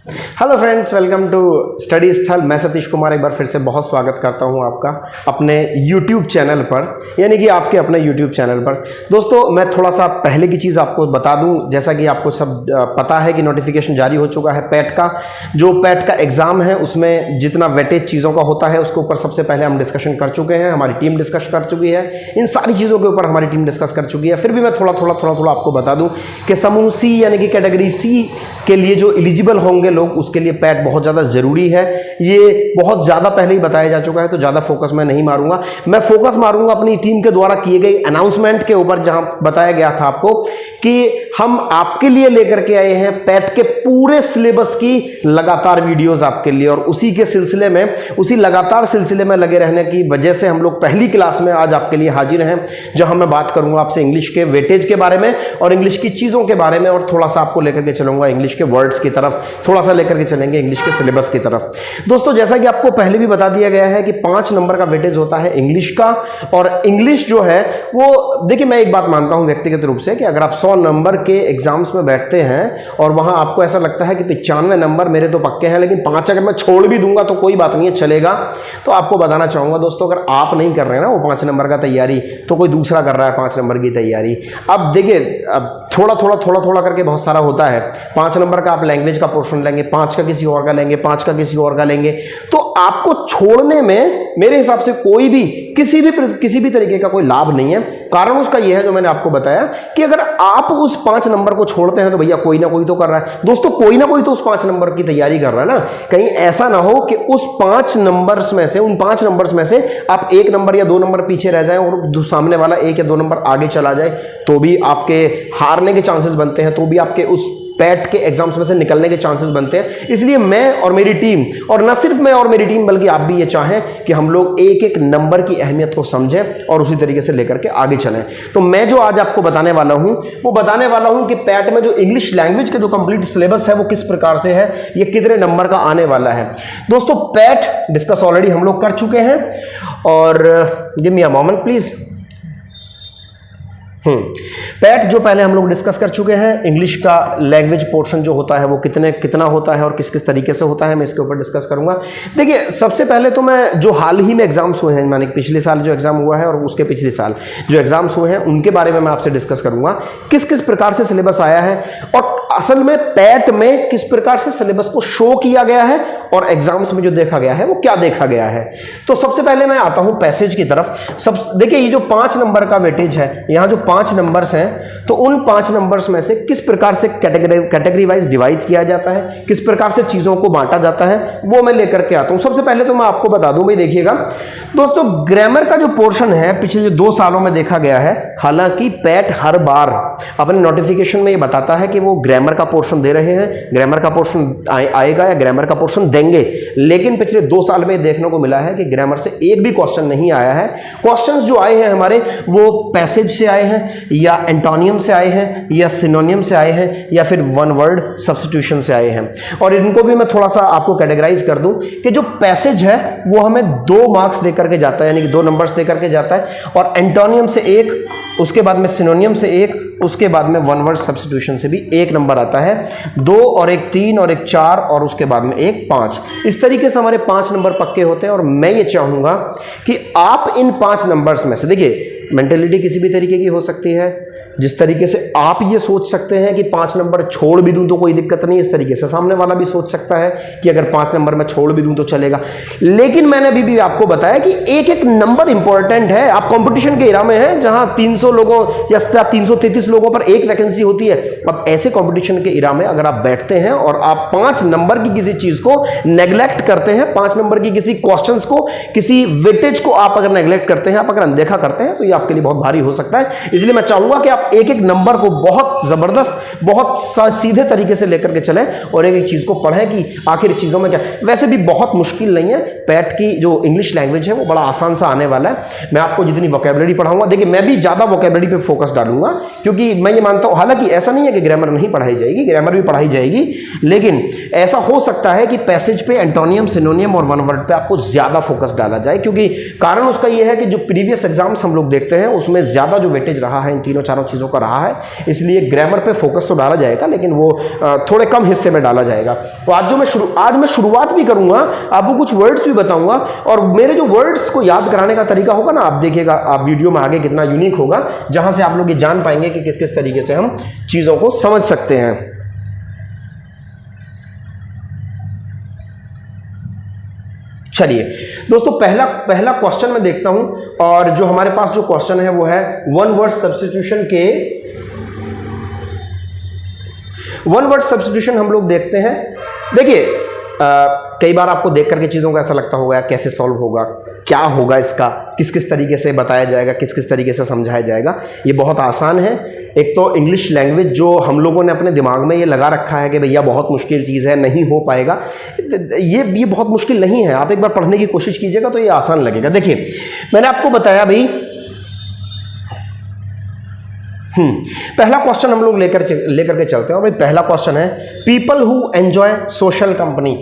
Hello friends, welcome to study स्थल। मैं सतीश कुमार एक बार फिर से बहुत स्वागत करता हूं आपका अपने YouTube चैनल पर, यानी कि आपके अपने YouTube चैनल पर। दोस्तों, मैं थोड़ा सा पहले की चीज़ आपको बता दूं। जैसा कि आपको सब पता है कि नोटिफिकेशन जारी हो चुका है पैट का। जो पैट का एग्ज़ाम है उसमें जितना वेटेज चीज़ों का होता है उसके ऊपर सबसे पहले हम डिस्कशन कर चुके हैं, हमारी टीम डिस्कस कर चुकी है। इन सारी चीज़ों के ऊपर हमारी टीम डिस्कस कर चुकी है। फिर भी मैं थोड़ा आपको बता दूँ कि समूह सी यानी कि कैटेगरी सी के लिए जो एलिजिबल होंगे लोग, उसके लिए पैट बहुत ज़्यादा ज़रूरी है। ये बहुत ज़्यादा पहले ही बताया जा चुका है, तो ज़्यादा फोकस मैं नहीं मारूंगा। मैं फोकस मारूंगा अपनी टीम के द्वारा किए गए अनाउंसमेंट के ऊपर, जहां बताया गया था आपको कि हम आपके लिए लेकर के आए हैं पैट के पूरे सिलेबस की लगातार वीडियोस आपके लिए, और उसी के सिलसिले में, उसी लगातार सिलसिले में लगे रहने की वजह से हम लोग पहली क्लास में आज आपके लिए हाजिर हैं, जहां मैं बात करूंगा आपसे इंग्लिश के वेटेज के बारे में और इंग्लिश की चीज़ों के बारे में, और थोड़ा सा आपको लेकर के चलूंगा इंग्लिश के वर्ड्स की तरफ, थोड़ा सा लेकर के चलेंगे इंग्लिश के सिलेबस की तरफ। दोस्तों, जैसा कि आपको पहले भी बता दिया गया है कि 5 नंबर का वेटेज होता है इंग्लिश का, और इंग्लिश जो है वो, देखिए मैं एक बात मानता हूं व्यक्तिगत रूप से कि अगर आप 100 नंबर के एग्जाम्स में बैठते हैं और वहां आपको ऐसा लगता है कि 95 नंबर मेरे तो पक्के हैं, लेकिन 5 अगर मैं छोड़ भी दूंगा तो कोई बात नहीं है, चलेगा। तो आपको बताना चाहूंगा दोस्तों, अगर आप नहीं कर रहे हैं ना वो 5 नंबर का तैयारी, तो कोई दूसरा कर रहा है 5 नंबर की तैयारी। अब देखिए, अब थोड़ा करके बहुत सारा होता है। 5 नंबर का आप लैंग्वेज का पोर्शन लेंगे, 5 का किसी और का लेंगे, 5 का किसी और का लेंगे, तो आपको छोड़ने में मेरे हिसाब से कोई भी किसी भी तरीके का कोई लाभ नहीं है। कारण उसका यह है जो मैंने आपको बताया कि अगर आप उस 5 नंबर को छोड़ते हैं तो भैया कोई ना कोई तो कर रहा है। दोस्तों, कोई ना कोई तो उस 5 नंबर की तैयारी कर रहा है ना। कहीं ऐसा ना हो कि उस 5 नंबर्स में से, उन 5 नंबर्स में से आप 1 नंबर या 2 नंबर पीछे रह जाएं और सामने वाला 1 या 2 नंबर आगे चला जाए, तो भी आपके हारने के चांसेस बनते हैं, तो भी आपके उस पैट के एग्जाम्स में से निकलने के चांसेस बनते हैं। इसलिए मैं और मेरी टीम, और न सिर्फ मैं और मेरी टीम बल्कि आप भी ये चाहें कि हम लोग एक एक नंबर की अहमियत को समझें और उसी तरीके से लेकर के आगे चलें। तो मैं जो आज आपको बताने वाला हूं वो बताने वाला हूं कि पैट में जो इंग्लिश लैंग्वेज का जो कंप्लीट सिलेबस है वो किस प्रकार से है, ये कितने नंबर का आने वाला है। दोस्तों, पैट डिस्कस ऑलरेडी हम लोग कर चुके हैं, और give me a moment please. PAT जो पहले हम लोग डिस्कस कर चुके हैं, इंग्लिश का लैंग्वेज पोर्शन जो होता है वो कितना होता है और किस किस तरीके से होता है, मैं इसके ऊपर डिस्कस करूंगा। देखिए, सबसे पहले तो मैं जो हाल ही में एग्जाम्स हुए हैं, माने पिछले साल जो एग्जाम हुआ है और उसके पिछले साल जो एग्जाम्स हुए हैं उनके बारे में मैं आपसे डिस्कस करूंगा, किस किस प्रकार से सिलेबस आया है और असल में पैट में किस प्रकार से सिलेबस को शो किया गया है और एग्जाम्स में जो देखा गया है वो क्या देखा गया है। तो सबसे पहले मैं आता हूं पैसेज की तरफ। देखिए, ये जो 5 नंबर का वेटेज है, यहां जो 5 नंबर्स हैं, तो उन 5 नंबर्स में से किस प्रकार से कैटेगरी वाइज डिवाइड किया जाता है, किस प्रकार से चीजों को बांटा जाता है, वो मैं लेकर के आता हूं। सबसे पहले तो मैं आपको बता दूं भाई, देखिएगा दोस्तों, ग्रामर का जो पोर्शन है पिछले जो 2 सालों में देखा गया है, हालांकि पैट हर बार अपने नोटिफिकेशन में ये बताता है कि वो ग्रामर का पोर्शन दे रहे हैं, ग्रामर का पोर्शन आएगा या ग्रामर का पोर्शन देंगे, लेकिन पिछले 2 साल में देखने को मिला है कि ग्रामर से एक भी क्वेश्चन नहीं आया है। क्वेश्चंस जो आए हैं हमारे वो पैसेज से आए हैं, या एंटोनियम से आए हैं, या सिनोनियम से आए हैं, या फिर वन वर्ड सब्स्टिट्यूशन से आए हैं। और इनको भी मैं थोड़ा सा आपको कैटेगराइज कर दूं कि जो पैसेज है वो हमें 2 मार्क्स देकर के जाता है, यानी कि 2 नंबर्स देकर के जाता है, और एंटोनियम से 1, उसके बाद में सिनोनियम से 1, उसके बाद में वन वर्ड सब्स्टिट्यूशन से भी 1 नंबर आता है। 2 और 1 3 और 1 4 और उसके बाद में 1 5। इस तरीके से हमारे 5 नंबर पक्के होते हैं, और मैं ये चाहूंगा कि आप इन 5 नंबर्स में से, देखिए मेंटेलिटी किसी भी तरीके की हो सकती है, जिस तरीके से आप ये सोच सकते हैं कि 5 नंबर छोड़ भी दूं तो कोई दिक्कत नहीं, इस तरीके से सामने वाला भी सोच सकता है कि अगर 5 नंबर में छोड़ भी दूं तो चलेगा। लेकिन मैंने अभी भी आपको बताया कि एक एक नंबर इंपॉर्टेंट है। आप कंपटीशन के इरा में हैं जहां 300 लोगों या 333 लोगों पर 1 वैकेंसी होती है। अब ऐसे कंपटीशन के इरा में अगर आप बैठते हैं और आप 5 नंबर की किसी चीज को नेग्लेक्ट करते हैं, 5 नंबर की किसी क्वेश्चन को, किसी वेटेज को आप अगर नेग्लेक्ट करते हैं, आप अगर अनदेखा करते हैं, तो ये आपके लिए बहुत भारी हो सकता है। इसलिए मैं चाहूंगा कि आप एक एक नंबर को बहुत जबरदस्त, बहुत सीधे तरीके से लेकर के चलें और एक एक चीज को पढ़ें कि आखिर चीजों में क्या। वैसे भी बहुत मुश्किल नहीं है, पैट की जो इंग्लिश लैंग्वेज है वो बड़ा आसान सा आने वाला है। मैं आपको जितनी वोकैबुलरी पढ़ाऊंगा, देखिए मैं भी ज्यादा वोकैबुलरी पे फोकस डालूंगा, क्योंकि मैं ये मानता हूं, हालांकि ऐसा नहीं है कि ग्रामर नहीं पढ़ाई जाएगी, ग्रामर भी पढ़ाई जाएगी, लेकिन ऐसा हो सकता है कि पैसेज पे, एंटोनियम, सिनोनियम और वन वर्ड पे आपको ज्यादा फोकस डाला जाए, क्योंकि कारण उसका यह है कि जो प्रीवियस एग्जाम्स हम लोग देख देखते हैं उसमें ज़्यादा जो वेटेज रहा है इन तीनों चारों चीज़ों का रहा है, इसलिए ग्रामर पे फोकस तो डाला जाएगा लेकिन वो थोड़े कम हिस्से में डाला जाएगा। तो आज मैं शुरुआत भी करूँगा, आपको कुछ वर्ड्स भी बताऊँगा और मेरे जो वर्ड्स को याद कराने का तरीका होगा ना, आप देखिएगा आप वीडियो में आगे कितना यूनिक होगा, जहाँ से आप लोग ये जान पाएंगे कि किस किस तरीके से हम चीज़ों को समझ सकते हैं। चलिए दोस्तों, पहला क्वेश्चन मैं देखता हूं और जो हमारे पास जो क्वेश्चन है वो है वन वर्ड सब्स्टिट्यूशन हम लोग देखते हैं। देखिए कई बार आपको देख करके चीज़ों का ऐसा लगता होगा कैसे सॉल्व होगा, क्या होगा इसका, किस किस तरीके से बताया जाएगा, किस किस तरीके से समझाया जाएगा। ये बहुत आसान है। एक तो इंग्लिश लैंग्वेज जो हम लोगों ने अपने दिमाग में ये लगा रखा है कि भैया बहुत मुश्किल चीज़ है, नहीं हो पाएगा, ये बहुत मुश्किल नहीं है। आप एक बार पढ़ने की कोशिश कीजिएगा तो ये आसान लगेगा। देखिए मैंने आपको बताया भाई, पहला क्वेश्चन हम लोग लेकर के चलते हैं और भाई पहला क्वेश्चन है people who enjoy social company.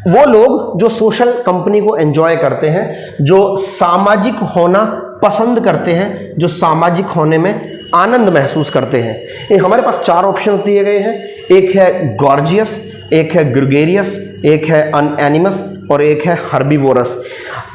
वो लोग जो सोशल कंपनी को एंजॉय करते हैं, जो सामाजिक होना पसंद करते हैं, जो सामाजिक होने में आनंद महसूस करते हैं। ये हमारे पास चार ऑप्शंस दिए गए हैं। एक है गॉर्जियस, एक है ग्रेगरियस, एक है अनएनिमस और एक है हर्बीवोरस।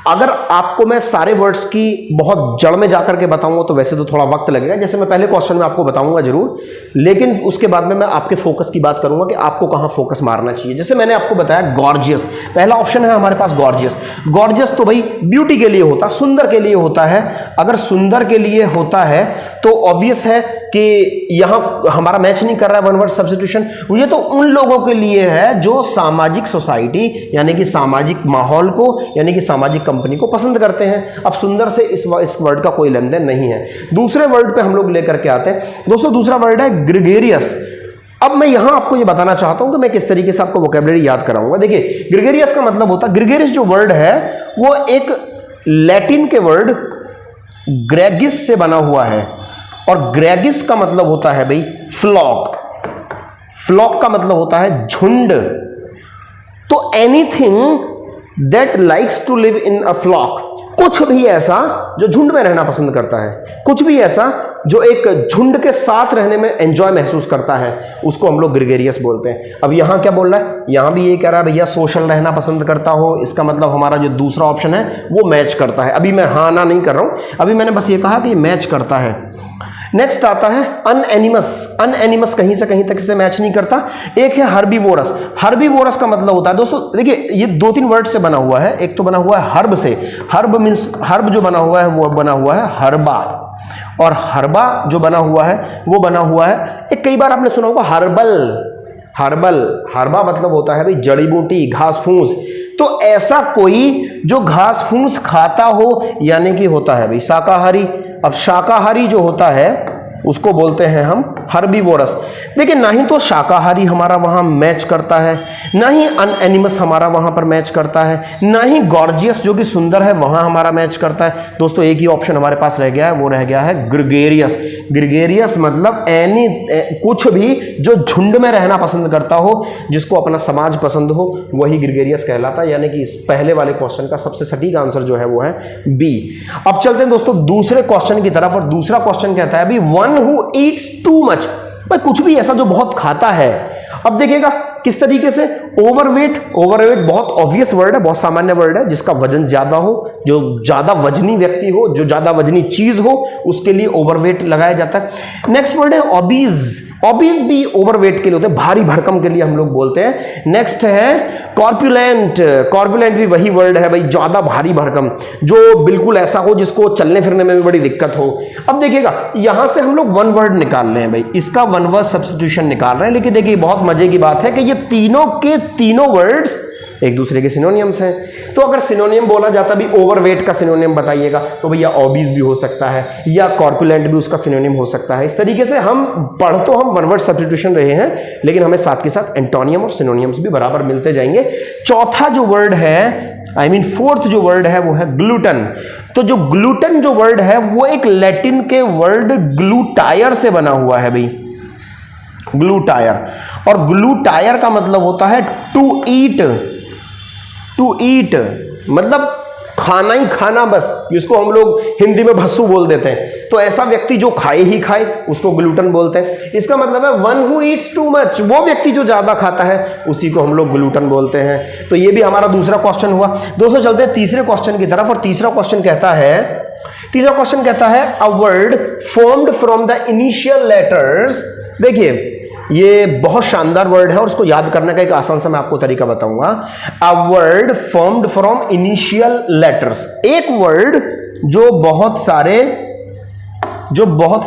अगर आपको मैं सारे वर्ड्स की बहुत जड़ में जाकर के बताऊंगा तो वैसे तो थोड़ा वक्त लगेगा, जैसे मैं पहले क्वेश्चन में आपको बताऊंगा जरूर, लेकिन उसके बाद में मैं आपके फोकस की बात करूंगा कि आपको कहां फोकस मारना चाहिए। जैसे मैंने आपको बताया गॉर्जियस, पहला ऑप्शन है हमारे पास गॉर्जियस। गॉर्जियस तो भाई ब्यूटी के लिए होता, सुंदर के लिए होता है। अगर सुंदर के लिए होता है तो ऑब्वियस है कि यहां हमारा मैच नहीं कर रहा है वन वर्ड सब्स्टिट्यूशन। ये तो उन लोगों के लिए है जो सामाजिक सोसाइटी यानी कि सामाजिक माहौल को यानी कि सामाजिक कंपनी को पसंद करते हैं। अब सुंदर से इस वर्ड का कोई लेन देन नहीं है। दूसरे वर्ड पे हम लोग लेकर के आते हैं दोस्तों, दूसरा वर्ड है ग्रेगरियस। अब मैं यहां आपको ये बताना चाहता हूं कि मैं किस तरीके से आपको वोकैबुलरी याद कराऊंगा। देखिए ग्रेगरियस का मतलब होता है, ग्रेगरियस जो वर्ड है वो एक लैटिन के वर्ड ग्रेगिस से बना हुआ है और ग्रेगिस का मतलब होता है भाई फ्लॉक। फ्लॉक का मतलब होता है झुंड। तो anything that likes to live in a flock, कुछ भी ऐसा जो झुंड में रहना पसंद करता है, कुछ भी ऐसा जो एक झुंड के साथ रहने में एंजॉय महसूस करता है, उसको हम लोग ग्रेगरियस बोलते हैं। अब यहां क्या बोल रहा है, यहां भी ये कह रहा है भैया सोशल रहना पसंद करता हो, इसका मतलब हमारा जो दूसरा ऑप्शन है वो मैच करता है। अभी मैं हाँ ना नहीं कर रहा हूं, अभी मैंने बस ये कहा कि मैच करता है। नेक्स्ट आता है अनएनिमस। अनएनिमस कहीं से कहीं तक इसे मैच नहीं करता। एक है हर्बीवोरस। हर्बीवोरस का मतलब होता है दोस्तों, देखिए ये दो तीन वर्ड से बना हुआ है। एक तो बना हुआ है हर्ब से, हर्ब मीन्स हर्ब जो बना हुआ है वो बना हुआ है हर्बा, और हर्बा जो बना हुआ है वो बना हुआ है, एक कई बार आपने सुना होगा हर्बल। हर्बल, हर्बा मतलब होता है भाई जड़ी बूटी, घास फूस। तो ऐसा कोई जो घास फूस खाता हो यानी कि होता है भाई शाकाहारी। अब शाकाहारी जो होता है उसको बोलते हैं हम हर्बीवोरस। देखिए ना ही तो शाकाहारी हमारा वहां मैच करता है, ना ही अनएनिमस हमारा वहां पर मैच करता है, ना ही गॉर्जियस जो कि सुंदर है वहां हमारा मैच करता है। दोस्तों एक ही ऑप्शन हमारे पास रह गया है, वो रह गया है ग्रेगरियस। ग्रेगरियस मतलब कुछ भी जो झुंड में रहना पसंद करता हो, जिसको अपना समाज पसंद हो, वही ग्रेगरियस कहलाता है। यानी कि इस पहले वाले क्वेश्चन का सबसे सटीक आंसर जो है वो है बी। अब चलते हैं दोस्तों दूसरे क्वेश्चन की तरफ, और दूसरा क्वेश्चन कहता है अभी one who Yeats too much, भाई कुछ भी ऐसा जो बहुत खाता है। अब देखिएगा किस तरीके से ओवरवेट। ओवरवेट बहुत ऑब्वियस वर्ड है, बहुत सामान्य वर्ड है। जिसका वजन ज्यादा हो, जो ज्यादा वजनी व्यक्ति हो, जो ज्यादा वजनी चीज हो, उसके लिए ओवरवेट लगाया जाता है। नेक्स्ट वर्ड है ओबीज। ओबीज भी ओवरवेट के लिए होते हैं, भारी भरकम के लिए हम लोग बोलते हैं। नेक्स्ट है कॉर्पुलेंट। कॉर्पुलेंट भी वही वर्ड है भाई, ज्यादा भारी भरकम, जो बिल्कुल ऐसा हो जिसको चलने फिरने में भी बड़ी दिक्कत हो। अब देखिएगा यहां से हम लोग वन वर्ड निकाल रहे हैं भाई, इसका वन वर्ड सब्स्टिट्यूशन निकाल रहे हैं। लेकिन देखिए बहुत मजे की बात है कि ये तीनों के तीनों वर्ड्स एक दूसरे के सिनोनियम्स हैं। तो अगर सिनोनियम बोला जाता भी ओवरवेट का सिनोनियम बताइएगा तो भैया ओबीज भी हो सकता है या कॉर्पुलेंट भी उसका सिनोनियम हो सकता है। इस तरीके से हम पढ़ तो हम वन वर्ड सब्स्टिट्यूशन रहे हैं, लेकिन हमें साथ के साथ एंटोनियम और सिनोनियम्स भी बराबर मिलते जाएंगे। चौथा जो वर्ड है, फोर्थ जो वर्ड है वो है ग्लूटन। तो जो ग्लूटन जो वर्ड है वो एक लैटिन के वर्ड ग्लूटायर से बना हुआ है भाई, ग्लूटायर। और ग्लूटायर का मतलब होता है टू ईट। टू ईट मतलब खाना ही खाना बस, जिसको हम लोग हिंदी में भस्सू बोल देते हैं, तो ऐसा व्यक्ति जो खाए ही खाए उसको ग्लूटन बोलते हैं। इसका मतलब है one who Yeats too much, वो व्यक्ति जो ज्यादा खाता है उसी को हम लोग ग्लूटन बोलते हैं। तो ये भी हमारा दूसरा क्वेश्चन हुआ। दोस्तों चलते हैं तीसरे क्वेश्चन की तरफ, और तीसरा क्वेश्चन कहता है a word formed from the initial letters. देखिए ये बहुत शानदार वर्ड है और उसको याद करने का एक आसान सा मैं आपको तरीका बताऊंगा। A word formed from initial letters, एक वर्ड जो बहुत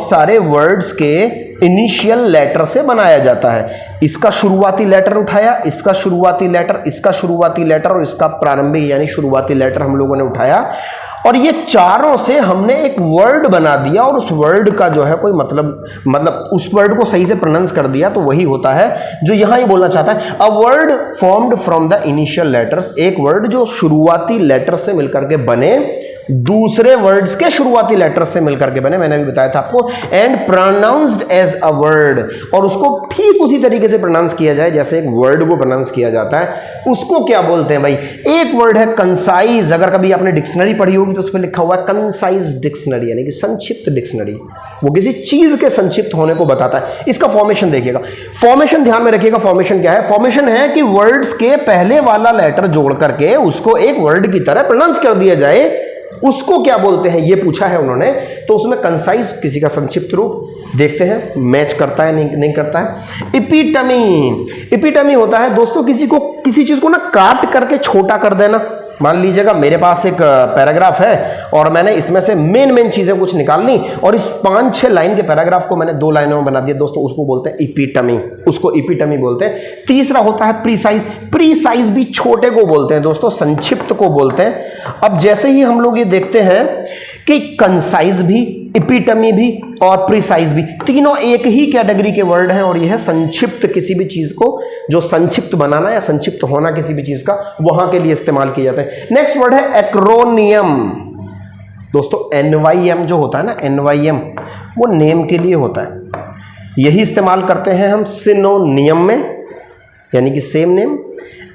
सारे वर्ड्स के इनिशियल लेटर से बनाया जाता है। इसका शुरुआती लेटर उठाया, इसका शुरुआती लेटर, इसका शुरुआती लेटर और इसका प्रारंभिक यानी शुरुआती लेटर हम लोगों ने उठाया, और ये चारों से हमने एक वर्ड बना दिया, और उस वर्ड का जो है कोई मतलब उस वर्ड को सही से प्रोनाउंस कर दिया, तो वही होता है जो यहां ही बोलना चाहता है। A word formed from the initial letters, एक वर्ड जो शुरुआती लेटर से मिलकर के बने, दूसरे वर्ड्स के शुरुआती लेटर्स से मिलकर के बने, मैंने भी बताया था आपको, and pronounced as a word, और उसको ठीक उसी तरीके से प्रोनाउंस किया जाए जैसे एक वर्ड को प्रोनाउंस किया जाता है। उसको क्या बोलते हैं भाई? एक वर्ड है कंसाइज। अगर कभी आपने डिक्शनरी पढ़ी होगी तो उस पर लिखा हुआ है कंसाइज डिक्शनरी, यानी कि संक्षिप्त डिक्शनरी। वो किसी चीज के संक्षिप्त होने को बताता है। इसका फॉर्मेशन देखिएगा, फॉर्मेशन ध्यान में रखिएगा। फॉर्मेशन क्या है? फॉर्मेशन है कि वर्ड्स के पहले वाला लेटर जोड़ करके उसको एक वर्ड की तरह प्रोनाउंस कर दिया जाए, उसको क्या बोलते हैं ये पूछा है उन्होंने। तो उसमें कंसाइज किसी का संक्षिप्त रूप देखते हैं, मैच करता है नहीं करता है। इपिटमी होता है दोस्तों किसी चीज को ना काट करके छोटा कर देना। मान लीजिएगा मेरे पास एक पैराग्राफ है और मैंने इसमें से मेन चीजें कुछ निकालनी, और इस 5-6 लाइन के पैराग्राफ को मैंने 2 लाइनों में बना दिया दोस्तों, उसको बोलते हैं इपिटमी, उसको इपिटमी बोलते हैं। तीसरा होता है प्रीसाइज भी छोटे को बोलते हैं दोस्तों, संक्षिप्त को बोलते हैं। अब जैसे ही हम लोग ये देखते हैं कि कंसाइज भी, इपिटमी भी और प्रीसाइज भी तीनों एक ही कैटेगरी के वर्ड हैं, और यह है संक्षिप्त। किसी भी चीज को जो संक्षिप्त बनाना या संक्षिप्त होना किसी भी चीज का, वहां के लिए इस्तेमाल किए जाते हैं। नेक्स्ट वर्ड है एक्रोनियम। दोस्तों NYM जो होता है ना, NYM वो नेम के लिए होता है। यही इस्तेमाल करते हैं हम सिनोनियम में, यानी कि सेम नेम,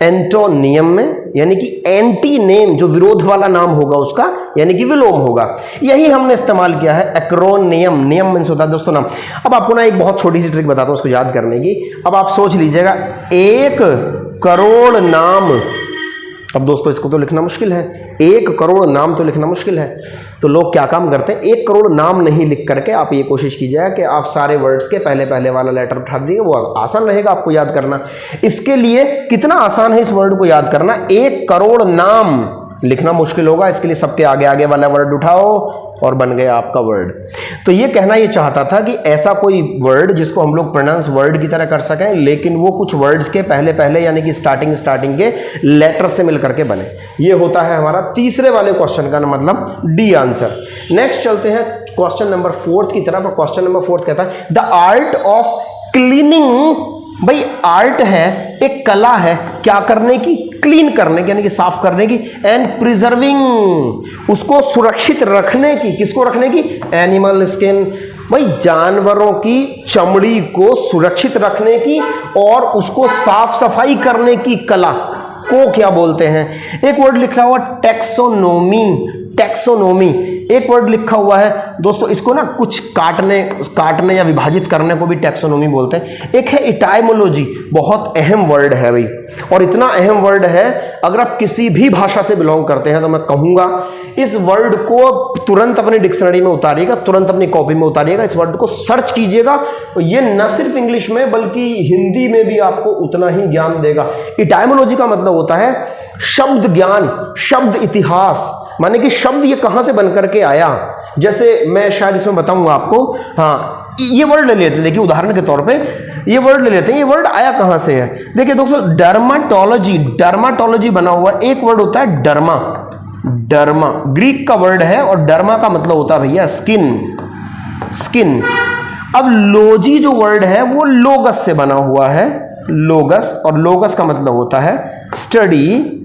एंटोनियम में यानी कि एंटी नेम, जो विरोध वाला नाम होगा उसका यानी कि विलोम होगा। यही हमने इस्तेमाल किया है एक्रोनियम। नियम मीन्स होता है दोस्तों नाम। अब आपको ना एक बहुत छोटी सी ट्रिक बताता हूं उसको याद करने की। अब आप सोच लीजिएगा 1 करोड़ नाम। अब दोस्तों इसको तो लिखना मुश्किल है, 1 करोड़ नाम तो लिखना मुश्किल है। तो लोग क्या काम करते हैं, 1 करोड़ नाम नहीं लिख करके आप ये कोशिश कीजिएगा कि आप सारे वर्ड्स के पहले वाला लेटर उठा दीजिए, वो आसान रहेगा आपको याद करना। इसके लिए कितना आसान है इस वर्ड को याद करना, 1 करोड़ नाम लिखना मुश्किल होगा। इसके लिए सबके आगे वाला वर्ड उठाओ और बन गया आपका वर्ड। तो ये कहना ये चाहता था कि ऐसा कोई वर्ड जिसको हम लोग प्रोनाउंस वर्ड की तरह कर सकें, लेकिन वो कुछ वर्ड्स के पहले यानी कि स्टार्टिंग के लेटर से मिलकर के बने। ये होता है हमारा तीसरे वाले क्वेश्चन का मतलब डी आंसर। नेक्स्ट चलते हैं क्वेश्चन नंबर 4 की तरफ। और क्वेश्चन नंबर 4 कहता है द आर्ट ऑफ क्लीनिंग। भाई आर्ट है, एक कला है, क्या करने की, क्लीन करने की यानी कि साफ करने की, एंड प्रिजर्विंग उसको सुरक्षित रखने की। किसको रखने की? एनिमल स्किन, भाई जानवरों की चमड़ी को सुरक्षित रखने की और उसको साफ सफाई करने की कला को क्या बोलते हैं? एक वर्ड लिखा हुआ टैक्सोनोमी, एक वर्ड लिखा हुआ है दोस्तों, इसको ना कुछ काटने या विभाजित करने को भी टैक्सोनोमी बोलते हैं। एक है इटाइमोलॉजी, बहुत अहम वर्ड है भाई, और इतना अहम वर्ड है अगर आप किसी भी भाषा से बिलोंग करते हैं तो मैं कहूंगा इस वर्ड को तुरंत अपनी डिक्शनरी में उतारिएगा, तुरंत अपनी कॉपी में उतारिएगा, इस वर्ड को सर्च कीजिएगा। ये न सिर्फ इंग्लिश में बल्कि हिंदी में भी आपको उतना ही ज्ञान देगा। इटाइमोलॉजी का मतलब होता है शब्द ज्ञान, शब्द इतिहास, माने कि शब्द ये कहां से बनकर के आया। जैसे मैं शायद इसमें बताऊंगा आपको। हाँ, ये वर्ड ले लेते हैं, देखिए उदाहरण के तौर पे ये वर्ड ले लेते हैं। ये वर्ड आया कहां से है? देखिए दोस्तों डर्माटोलॉजी बना हुआ एक वर्ड होता है डर्मा ग्रीक का वर्ड है, और डर्मा का मतलब होता है भैया स्किन। अब लोजी जो वर्ड है वो लोगस से बना हुआ है, लोगस, और लोगस का मतलब होता है स्टडी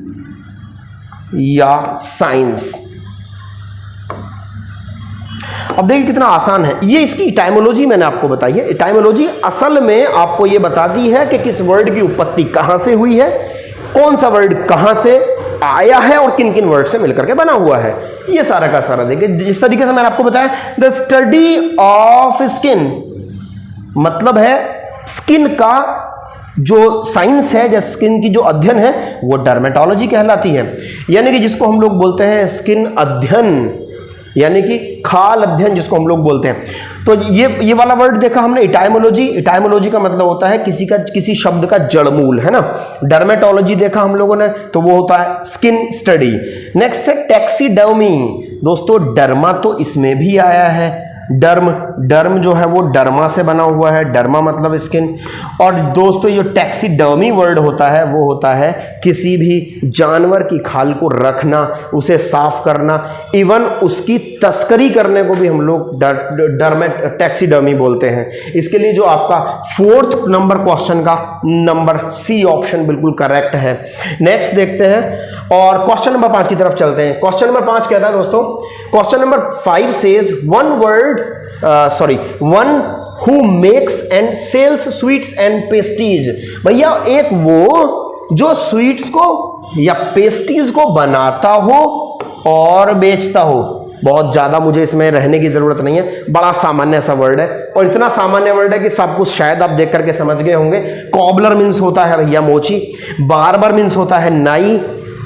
या साइंस। अब देखिए कितना आसान है ये। इसकी इटाइमोलॉजी मैंने आपको बताई है। इटाइमोलॉजी असल में आपको ये बता दी है कि किस वर्ड की उत्पत्ति कहां से हुई है, कौन सा वर्ड कहां से आया है और किन किन वर्ड से मिलकर के बना हुआ है, ये सारा का सारा देखिए। जिस तरीके से मैंने आपको बताया, द स्टडी ऑफ स्किन मतलब है स्किन का जो साइंस है, या स्किन की जो अध्ययन है वो डर्मेटोलॉजी कहलाती है, यानी कि जिसको हम लोग बोलते हैं स्किन अध्ययन, यानी कि खाल अध्ययन जिसको हम लोग बोलते हैं। तो ये वाला वर्ड देखा हमने, इटाइमोलॉजी। इटाइमोलॉजी का मतलब होता है किसी शब्द का जड़मूल, है ना। डर्मेटोलॉजी देखा हम लोगों ने, तो वो होता है स्किन स्टडी। नेक्स्ट है टैक्सीडर्मी। दोस्तों डर्मा तो इसमें भी आया है, डर्म जो है वो डर्मा से बना हुआ है, डर्मा मतलब स्किन। और दोस्तों ये टैक्सीडर्मी वर्ड होता है वो होता है किसी भी जानवर की खाल को रखना, उसे साफ करना, इवन उसकी तस्करी करने को भी हम लोग टैक्सीडर्मी बोलते हैं। इसके लिए जो आपका 4th नंबर क्वेश्चन का नंबर सी ऑप्शन बिल्कुल करेक्ट है। नेक्स्ट देखते हैं और क्वेश्चन नंबर 5 की तरफ चलते हैं। क्वेश्चन नंबर 5 कहता है दोस्तों, question number 5 says one who makes and sells sweets and pastries. भैया एक वो जो स्वीट्स को या पेस्ट्रीज को बनाता हो और बेचता हो। बहुत ज्यादा मुझे इसमें रहने की जरूरत नहीं है, बड़ा सामान्य सा वर्ड है, और इतना सामान्य वर्ड है कि सब कुछ शायद आप देख करके समझ गए होंगे। कॉबलर मीन्स होता है भैया मोची, बार्बर मीन्स होता है नाई,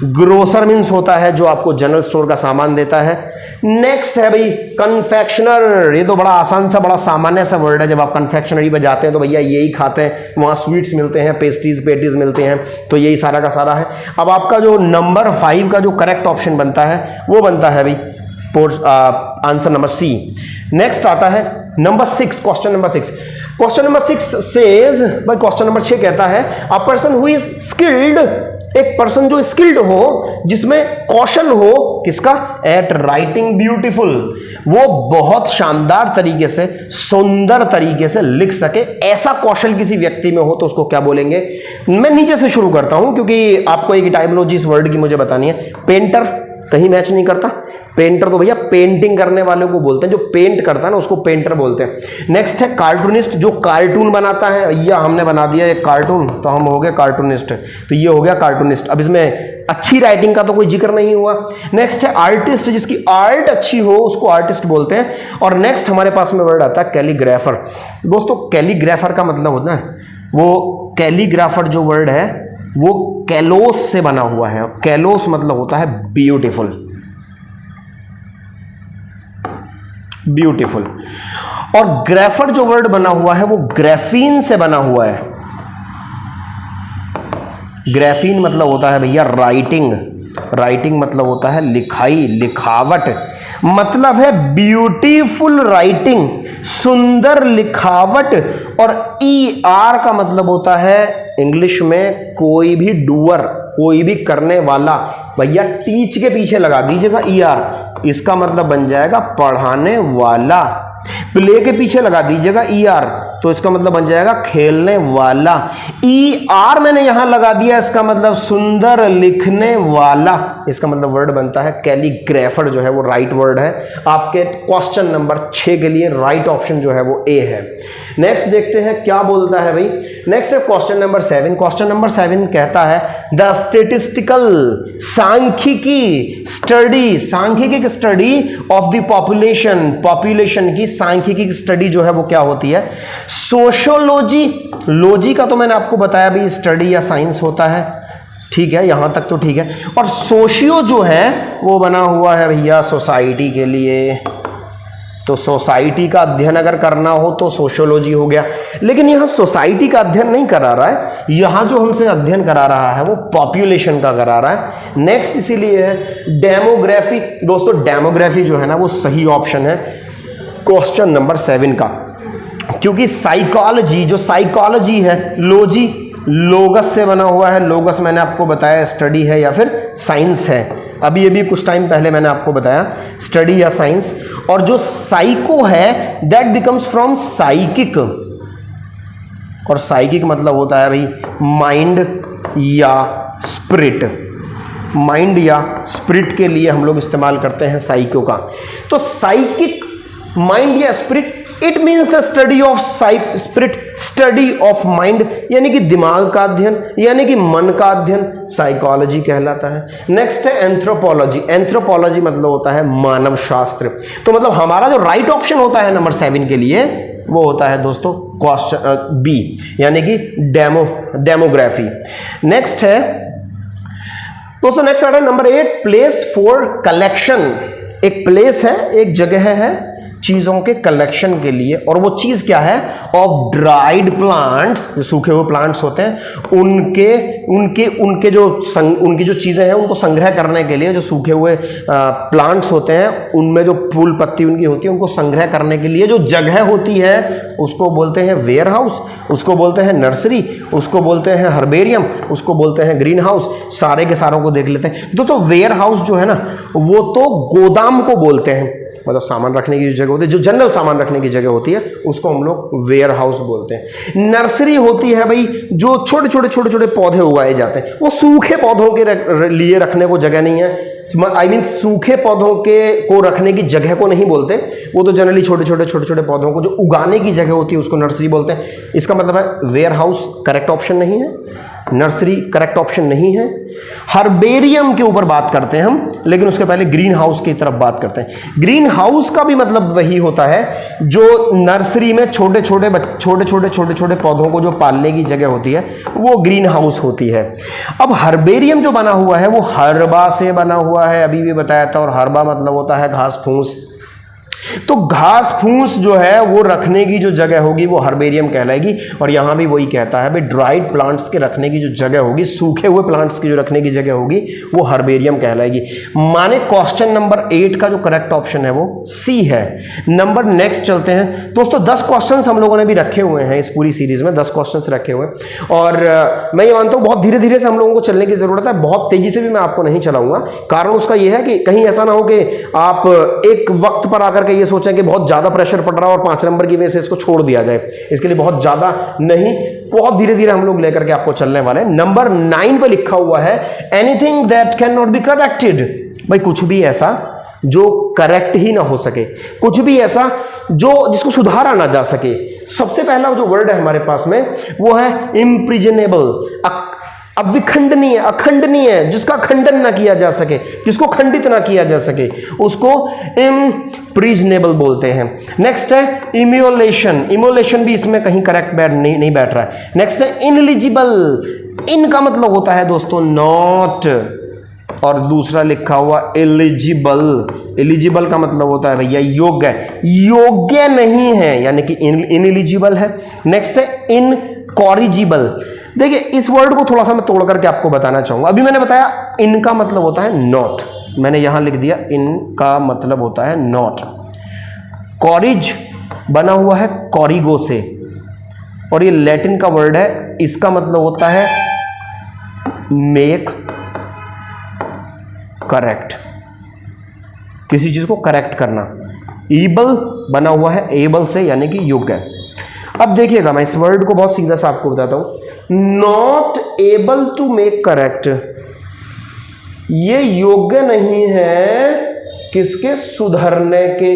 ग्रोसर मीन्स होता है जो आपको जनरल स्टोर का सामान देता है। नेक्स्ट है भाई कन्फेक्शनर। ये तो बड़ा आसान सा, बड़ा सामान्य सा वर्ड है। जब आप कन्फेक्शनरी पे जाते हैं तो भैया यही खाते हैं, वहाँ स्वीट्स मिलते हैं, पेस्ट्रीज पेटीज मिलते हैं, तो यही सारा का सारा है। अब आपका जो नंबर 5 का जो करेक्ट ऑप्शन बनता है वो बनता है भाई आंसर नंबर सी। नेक्स्ट आता है number 6, question number 6। Question number 6 says, भाई क्वेश्चन नंबर 6 कहता है a person who is skilled, एक पर्सन जो स्किल्ड हो, जिसमें कौशल हो किसका, एट राइटिंग ब्यूटीफुल, वो बहुत शानदार तरीके से, सुंदर तरीके से लिख सके, ऐसा कौशल किसी व्यक्ति में हो तो उसको क्या बोलेंगे। मैं नीचे से शुरू करता हूं क्योंकि आपको एक टाइमोलॉजी इस वर्ड की मुझे बतानी है। पेंटर कहीं मैच नहीं करता, पेंटर तो भैया पेंटिंग करने वाले को बोलते हैं, जो पेंट करता है ना उसको पेंटर बोलते हैं। नेक्स्ट है कार्टूनिस्ट, जो कार्टून बनाता है। भैया हमने बना दिया एक कार्टून तो हम हो गए कार्टूनिस्ट, तो ये हो गया कार्टूनिस्ट। अब इसमें अच्छी राइटिंग का तो कोई जिक्र नहीं हुआ। नेक्स्ट है आर्टिस्ट, जिसकी आर्ट अच्छी हो उसको आर्टिस्ट बोलते हैं। और नेक्स्ट हमारे पास में वर्ड आता है कैलीग्राफर। दोस्तों कैलीग्राफर का मतलब होता है, वो कैलीग्राफर जो वर्ड है वो कैलोस से बना हुआ है। कैलोस मतलब होता है ब्यूटीफुल, ब्यूटीफुल। और ग्राफर जो वर्ड बना हुआ है वो ग्राफीन से बना हुआ है। ग्राफीन मतलब होता है भैया राइटिंग, राइटिंग मतलब होता है लिखाई, लिखावट, मतलब है ब्यूटीफुल राइटिंग, सुंदर लिखावट। और ई आर का मतलब होता है इंग्लिश में कोई भी डूअर, कोई भी करने वाला। भैया टीच के पीछे लगा दीजिएगा ई आर, इसका मतलब बन जाएगा पढ़ाने वाला। प्ले के पीछे लगा दीजिएगा ई आर, तो इसका मतलब बन जाएगा खेलने वाला। ई आर मैंने यहां लगा दिया, इसका मतलब सुंदर लिखने वाला। इसका मतलब वर्ड बनता है कैलीग्राफर, जो है वो राइट वर्ड है। आपके क्वेश्चन नंबर 6 के लिए राइट ऑप्शन जो है वो ए है। नेक्स्ट देखते हैं क्या बोलता है भाई। नेक्स्ट है क्वेश्चन नंबर 7। क्वेश्चन नंबर 7 कहता है द स्टेटिस्टिकल, सांख्यिकी स्टडी, सांख्यिकी study of the population, population की सांख्यिकी स्टडी जो है वो क्या होती है, सोशियोलॉजी। लॉजी का तो मैंने आपको बताया भी स्टडी या साइंस होता है, ठीक है, यहां तक तो ठीक है। और सोशियो जो है वो बना हुआ है भैया सोसाइटी के लिए, तो सोसाइटी का अध्ययन अगर करना हो तो सोशियोलॉजी हो गया। लेकिन यहां सोसाइटी का अध्ययन नहीं करा रहा है, यहां जो हमसे अध्ययन करा रहा है वो पॉपुलेशन का करा रहा है। नेक्स्ट इसीलिए है डेमोग्राफी। दोस्तों डेमोग्राफी जो है ना वो सही ऑप्शन है क्वेश्चन नंबर 7 का, क्योंकि साइकोलॉजी, जो साइकोलॉजी है, लॉजी लोगस से बना हुआ है। लोगस मैंने आपको बताया स्टडी है या फिर साइंस है, अभी कुछ टाइम पहले मैंने आपको बताया स्टडी या साइंस। और जो साइको है दैट बिकम्स फ्रॉम साइकिक, और साइकिक मतलब होता है भाई माइंड या स्पिरिट। माइंड या स्पिरिट के लिए हम लोग इस्तेमाल करते हैं साइको का। तो साइकिक, माइंड या spirit, it means the study of spirit, study of mind यानी कि दिमाग का अध्ययन, यानी कि मन का अध्ययन साइकोलॉजी कहलाता है। नेक्स्ट है एंथ्रोपोलॉजी। एंथ्रोपोलॉजी मतलब होता है मानव शास्त्र। तो मतलब हमारा जो राइट ऑप्शन होता है नंबर 7 के लिए वो होता है दोस्तों क्वेश्चन बी, यानी कि डेमोग्राफी। नेक्स्ट है दोस्तों, नेक्स्ट आता है नंबर 8 प्लेस फॉर कलेक्शन। एक प्लेस है, एक जगह है चीजों के कलेक्शन के लिए, और वो चीज क्या है, ऑफ ड्राइड प्लांट्स, जो सूखे हुए प्लांट्स होते हैं उनकी जो चीजें हैं उनको संग्रह करने के लिए, जो सूखे हुए प्लांट्स होते हैं उनमें जो फूल पत्ती उनकी होती है उनको संग्रह करने के लिए जो जगह होती है उसको बोलते हैं वेयर हाउस, उसको बोलते हैं नर्सरी, उसको बोलते हैं हर्बेरियम, उसको बोलते हैं ग्रीन हाउस। सारे के सारों को देख लेते हैं। तो वेयर हाउस जो है ना वो तो गोदाम को बोलते हैं, मतलब सामान रखने की जगह होती है, जो जनरल सामान रखने की जगह होती है उसको हम लोग वेयर हाउस बोलते हैं। नर्सरी होती है भाई जो छोटे छोटे पौधे उगाए जाते हैं, वो सूखे पौधों के लिए रखने को जगह नहीं है। आई मीन सूखे पौधों को रखने की जगह को नहीं बोलते, वो तो जनरली छोटे छोटे पौधों को जो उगाने की जगह होती है उसको नर्सरी बोलते हैं। इसका मतलब है वेयर हाउस करेक्ट ऑप्शन नहीं है, नर्सरी करेक्ट ऑप्शन नहीं है। हर्बेरियम के ऊपर बात करते हैं हम, लेकिन उसके पहले ग्रीन हाउस की तरफ बात करते हैं। ग्रीन हाउस का भी मतलब वही होता है जो नर्सरी में छोटे छोटे पौधों को जो पालने की जगह होती है वो ग्रीन हाउस होती है। अब हर्बेरियम जो बना हुआ है वो हर्बा से बना हुआ है, अभी भी बताया था, और हर्बा मतलब होता है घास फूस। तो घास फूस जो है वो रखने की जो जगह होगी वो हर्बेरियम कहलाएगी। और यहां भी वही कहता है भाई ड्राइड प्लांट्स के रखने की जो जगह होगी, सूखे हुए प्लांट्स की जो रखने की जगह होगी वो हर्बेरियम कहलाएगी। माने क्वेश्चन नंबर 8 का जो करेक्ट ऑप्शन है वो सी है। नंबर नेक्स्ट चलते हैं दोस्तों। 10 क्वेश्चंस हम लोगों ने भी रखे हुए हैं इस पूरी सीरीज में, 10 क्वेश्चंस रखे हुए हैं, और मैं ये मानता हूं बहुत धीरे धीरे से हम लोगों को चलने की जरूरत है। बहुत तेजी से भी मैं आपको नहीं चलाऊंगा, कारण उसका यह है कि कहीं ऐसा ना हो कि आप एक वक्त पर आकर ये सोचें कि बहुत ज्यादा प्रेशर पड़ रहा है और 5 नंबर की वजह से इसको छोड़ दिया जाए। इसके लिए बहुत ज्यादा नहीं, बहुत धीरे धीरे हम लोग लेकर के आपको चलने वाले हैं। नंबर 9 पे लिखा हुआ है anything that can not be corrected. भाई कुछ भी ऐसा जो करेक्ट ही ना हो सके, कुछ भी ऐसा जिसको सुधारा ना जा सके। सबसे पहला जो वर्ड है हमारे पास में वो है इम्प्रिजनेबल, अविखंडनीय, अखंडनीय, जिसका खंडन ना किया जा सके, जिसको खंडित ना किया जा सके, उसको इम्प्रिजनेबल बोलते हैं। नेक्स्ट है इम्यूलेशन। इम्यूलेशन भी इसमें कहीं करेक्ट नहीं बैठ रहा है। नेक्स्ट है इनएलिजिबल। इन का मतलब होता है दोस्तों नॉट, और दूसरा लिखा हुआ एलिजिबल। एलिजिबल का मतलब होता है भैया योग्य, योग्य नहीं है, यानी कि इनएलिजिबल है। नेक्स्ट है इनकॉरिजिबल। देखिए इस वर्ड को थोड़ा सा मैं तोड़ करके आपको बताना चाहूंगा। अभी मैंने बताया इनका मतलब होता है नॉट, मैंने यहां लिख दिया इनका मतलब होता है नॉट। कॉरिज बना हुआ है कॉरिगो से, और ये लैटिन का वर्ड है, इसका मतलब होता है मेक करेक्ट, किसी चीज को करेक्ट करना। एबल बना हुआ है एबल से, यानी कि योग्य। अब देखिएगा मैं इस वर्ड को बहुत सीधा सा आपको बताता हूं। Not able to make correct, ये योग्य नहीं है किसके, सुधरने के।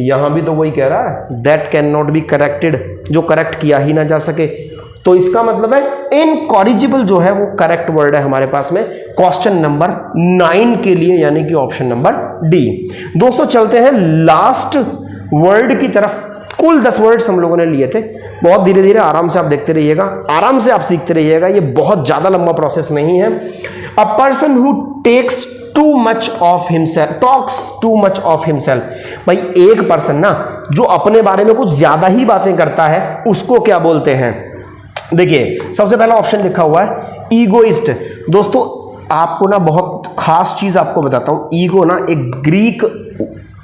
यहां भी तो वही कह रहा है that can not be corrected, जो करेक्ट किया ही ना जा सके। तो इसका मतलब है इनकॉरिजिबल जो है वो करेक्ट वर्ड है हमारे पास में क्वेश्चन नंबर 9 के लिए, यानी कि ऑप्शन नंबर डी। दोस्तों चलते हैं लास्ट वर्ड की तरफ। कुल 10 वर्ड्स हम लोगों ने लिए थे। बहुत धीरे धीरे आराम से आप देखते रहिएगा, आराम से आप सीखते रहिएगा, ये बहुत ज्यादा लंबा प्रोसेस नहीं है। A person who takes too much of himself, talks too much of himself. भाई एक पर्सन ना जो अपने बारे में कुछ ज्यादा ही बातें करता है उसको क्या बोलते हैं। देखिए सबसे पहला ऑप्शन लिखा हुआ है ईगोइस्ट। दोस्तों आपको ना बहुत खास चीज आपको बताता हूं, ईगो ना एक ग्रीक,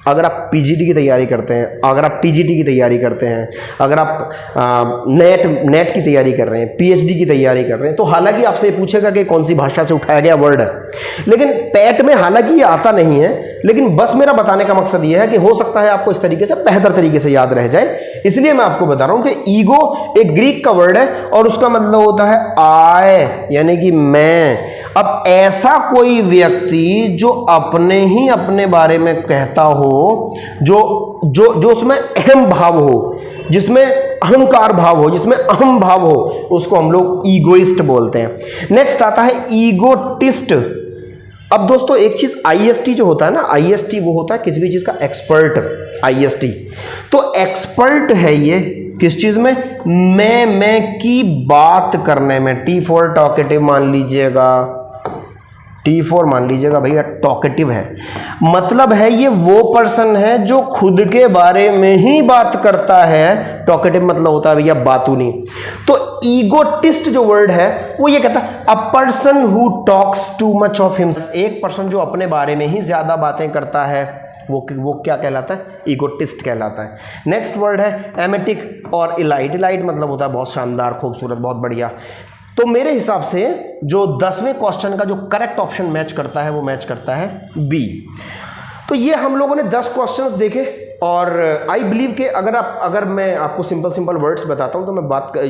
अगर आप पीजीटी की तैयारी करते हैं, अगर आप टीजीटी की तैयारी करते हैं, अगर आप नेट की तैयारी कर रहे हैं, पीएचडी की तैयारी कर रहे हैं, तो हालांकि आपसे ये पूछेगा कि कौन सी भाषा से उठाया गया वर्ड है, लेकिन पैट में हालांकि ये आता नहीं है, लेकिन बस मेरा बताने का मकसद ये है कि हो सकता है आपको इस तरीके से बेहतर तरीके से याद रह जाए, इसलिए मैं आपको बता रहा हूं कि ईगो एक ग्रीक का वर्ड है और उसका मतलब होता है आई, यानी कि मैं। अब ऐसा कोई व्यक्ति जो अपने ही अपने बारे में कहता हो, जो जो जो उसमें अहम भाव हो, जिसमें अहंकार भाव हो, जिसमें अहम भाव हो, उसको हम लोग ईगोइस्ट बोलते हैं। नेक्स्ट आता है ईगोटिस्ट। अब दोस्तों एक चीज आईएसटी जो होता है ना, आईएसटी वो होता है किसी भी चीज का एक्सपर्ट, आईएसटी। तो एक्सपर्ट है ये किस चीज में, मैं की बात करने में। टी फॉर टॉकेटिव मान लीजिएगा, टी फॉर मान लीजिएगा भैया टॉकेटिव है, मतलब है ये वो पर्सन है जो खुद के बारे में ही बात करता है। टॉकेटिव मतलब होता है भैया बातूनी। तो ईगोटिस्ट जो वर्ड है वो ये कहता है a person who talks too much of himself. एक पर्सन जो अपने बारे में ही ज्यादा बातें करता है वो क्या कहलाता है, ईगोटिस्ट कहलाता है। नेक्स्ट वर्ड है एमेटिक और इलाइट। इलाइट मतलब होता है बहुत शानदार, खूबसूरत, बहुत बढ़िया। तो मेरे हिसाब से जो 10वें क्वेश्चन का जो करेक्ट ऑप्शन मैच करता है वो मैच करता है बी। तो ये हम लोगों ने 10 क्वेश्चंस देखे और आई बिलीव कि अगर मैं आपको सिंपल वर्ड्स बताता हूँ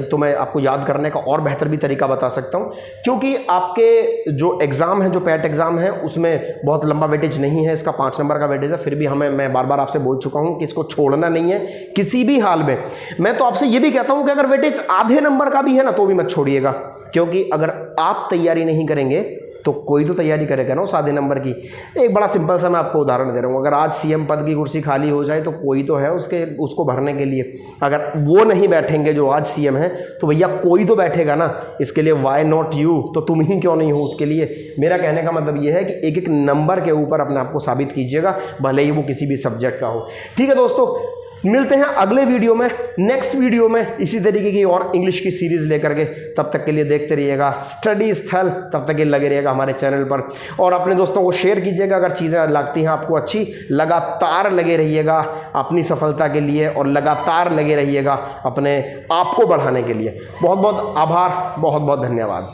तो मैं आपको याद करने का और बेहतर भी तरीका बता सकता हूँ, क्योंकि आपके जो एग्ज़ाम है, जो पैट एग्ज़ाम है, उसमें बहुत लंबा वेटेज नहीं है, इसका 5 नंबर का वेटेज है। फिर भी मैं बार बार आपसे बोल चुका हूँ कि इसको छोड़ना नहीं है किसी भी हाल में। मैं तो आपसे ये भी कहता हूँ कि अगर वेटेज आधे नंबर का भी है ना तो भी मत छोड़िएगा, क्योंकि अगर आप तैयारी नहीं करेंगे तो कोई तो तैयारी करेगा ना उस आधे नंबर की। एक बड़ा सिंपल सा मैं आपको उदाहरण दे रहा हूँ, अगर आज सीएम पद की कुर्सी खाली हो जाए तो कोई तो है उसको भरने के लिए। अगर वो नहीं बैठेंगे जो आज सीएम है तो भैया कोई तो बैठेगा ना। इसके लिए वाई नॉट यू, तो तुम ही क्यों नहीं हो उसके लिए। मेरा कहने का मतलब ये है कि एक एक नंबर के ऊपर अपने आप को साबित कीजिएगा, भले ही वो किसी भी सब्जेक्ट का हो। ठीक है दोस्तों, मिलते हैं अगले वीडियो में, नेक्स्ट वीडियो में इसी तरीके की और इंग्लिश की सीरीज लेकर के। तब तक के लिए देखते रहिएगा स्टडी स्थल, तब तक के लगे रहिएगा हमारे चैनल पर और अपने दोस्तों को शेयर कीजिएगा अगर चीज़ें लगती हैं आपको अच्छी। लगातार लगे रहिएगा अपनी सफलता के लिए और लगातार लगे रहिएगा अपने आप को बढ़ाने के लिए। बहुत बहुत आभार, बहुत बहुत धन्यवाद।